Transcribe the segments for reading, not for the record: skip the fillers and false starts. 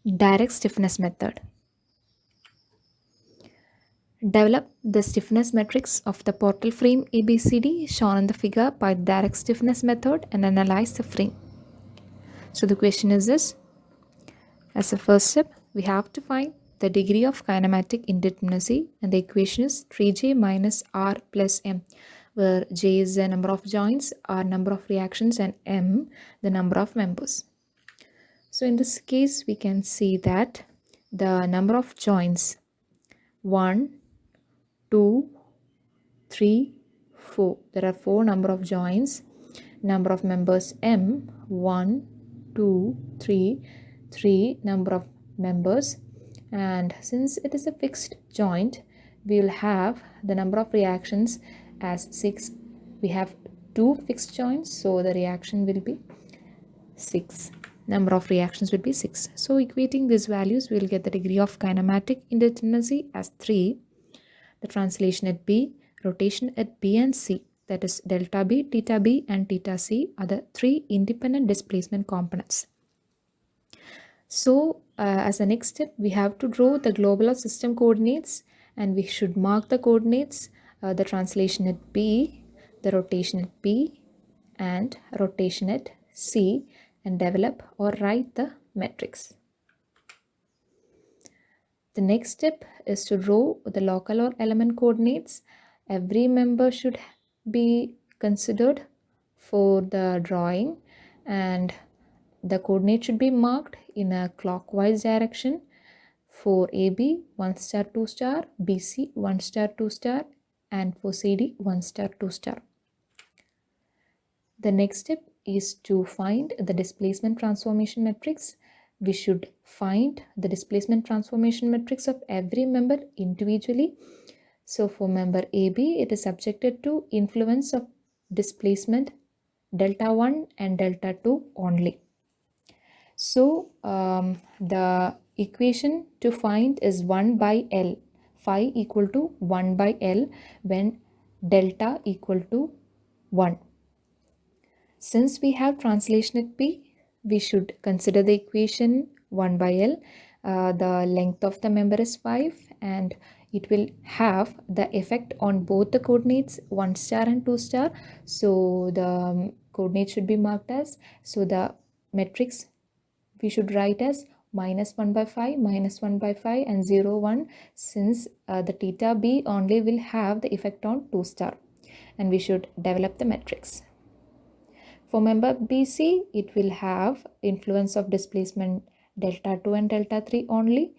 Direct stiffness method. Develop the stiffness matrix of the portal frame ABCD shown in the figure by direct stiffness method and analyze the frame. So the question is this. As a first step, we have to find the degree of kinematic indeterminacy, and the equation is 3j minus r plus m, where j is the number of joints, r number of reactions, and m the number of members. So in this case, we can see that the number of joints 1, 2, 3, 4. There are 4 number of joints. Number of members m 1, 2, 3, 3 number of members, and since it is a fixed joint, we will have the number of reactions as 6. We have 2 fixed joints, so the reaction will be 6. Number of reactions will be 6. So equating these values, we will get the degree of kinematic indeterminacy as 3. The translation at B, rotation at B and C, that is delta B, theta B and theta C are the 3 independent displacement components. So as a next step, we have to draw the global system coordinates, and we should mark the coordinates, the translation at B, the rotation at B and rotation at C, and develop or write the matrix. The next step is to draw the local or element coordinates. Every member should be considered for the drawing, and the coordinate should be marked in a clockwise direction. For AB 1 star 2 star, BC 1 star 2 star, and for CD 1 star 2 star. The next step is to find the displacement transformation matrix. We should find the displacement transformation matrix of every member individually. So for member AB, it is subjected to influence of displacement delta 1 and delta 2 only. So the equation to find is 1 by L, phi equal to 1 by L when delta equal to 1. Since we have translation at P, we should consider the equation 1 by L. The length of the member is 5, and it will have the effect on both the coordinates 1 star and 2 star. So the coordinate should be marked as, so the matrix we should write as minus 1 by 5, minus 1 by 5 and 0, 1, since the theta B only will have the effect on 2 star, and we should develop the matrix. For member BC, it will have influence of displacement delta 2 and delta 3 only,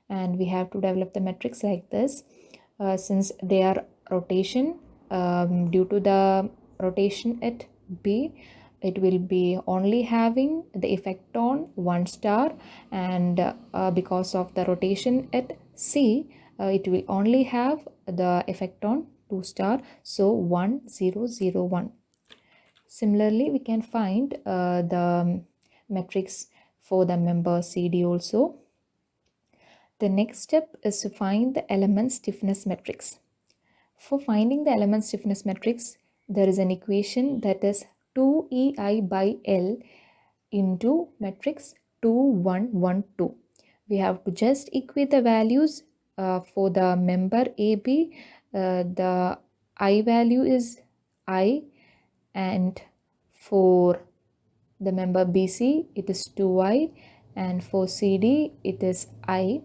and we have to develop the matrix like this. Since they are rotation, due to the rotation at B, it will be only having the effect on 1 star, and because of the rotation at C, it will only have the effect on 2 star, so 1 0 0 1. Similarly, we can find the matrix for the member CD also. The next step is to find the element stiffness matrix. For finding the element stiffness matrix, there is an equation that is 2EI by L into matrix 2 1 1 2. We have to just equate the values for the member AB. The I value is I, and for the member BC it is 2I, and for CD it is I,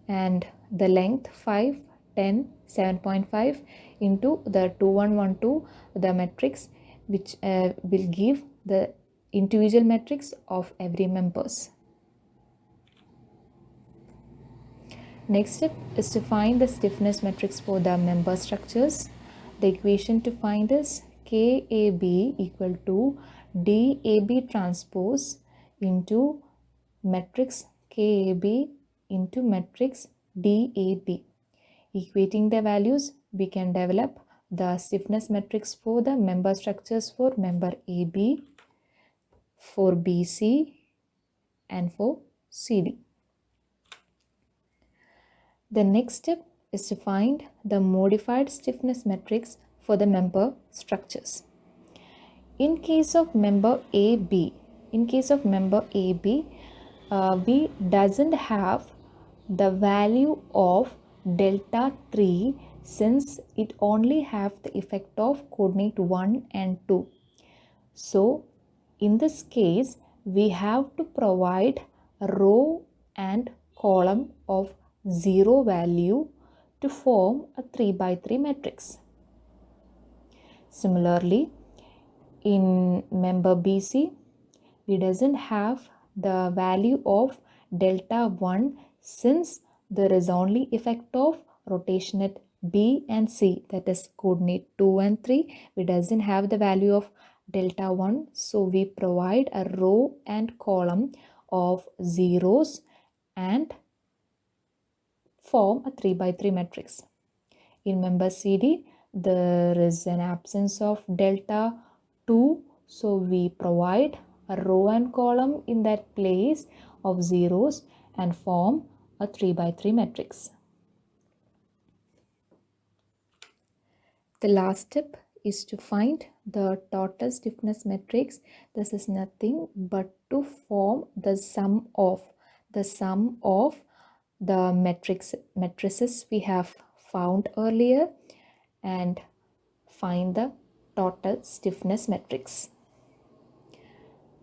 and the length 5 10 7.5 into the 2112, the matrix which will give the individual matrix of every members. Next step is to find the stiffness matrix for the member structures. The equation to find is KAB equal to DAB transpose into matrix KAB into matrix DAB. Equating the values, we can develop the stiffness matrix for the member structures for member AB, for BC, and for CD. The next step is to find the modified stiffness matrix for the member structures. In case of member AB, we doesn't have the value of delta 3 since it only have the effect of coordinate 1 and 2. So in this case, we have to provide a row and column of 0 value to form a 3 by 3 matrix. Similarly, in member BC, we doesn't have the value of delta 1 since there is only effect of rotation at B and C, that is coordinate 2 and 3. We doesn't have the value of delta 1, so we provide a row and column of zeros and form a 3 by 3 matrix. In member CD, there is an absence of delta 2, so we provide a row and column in that place of zeros and form a 3 by 3 matrix. The last step is to find the total stiffness matrix. This is nothing but to form the sum of the matrices we have found earlier and find the total stiffness matrix.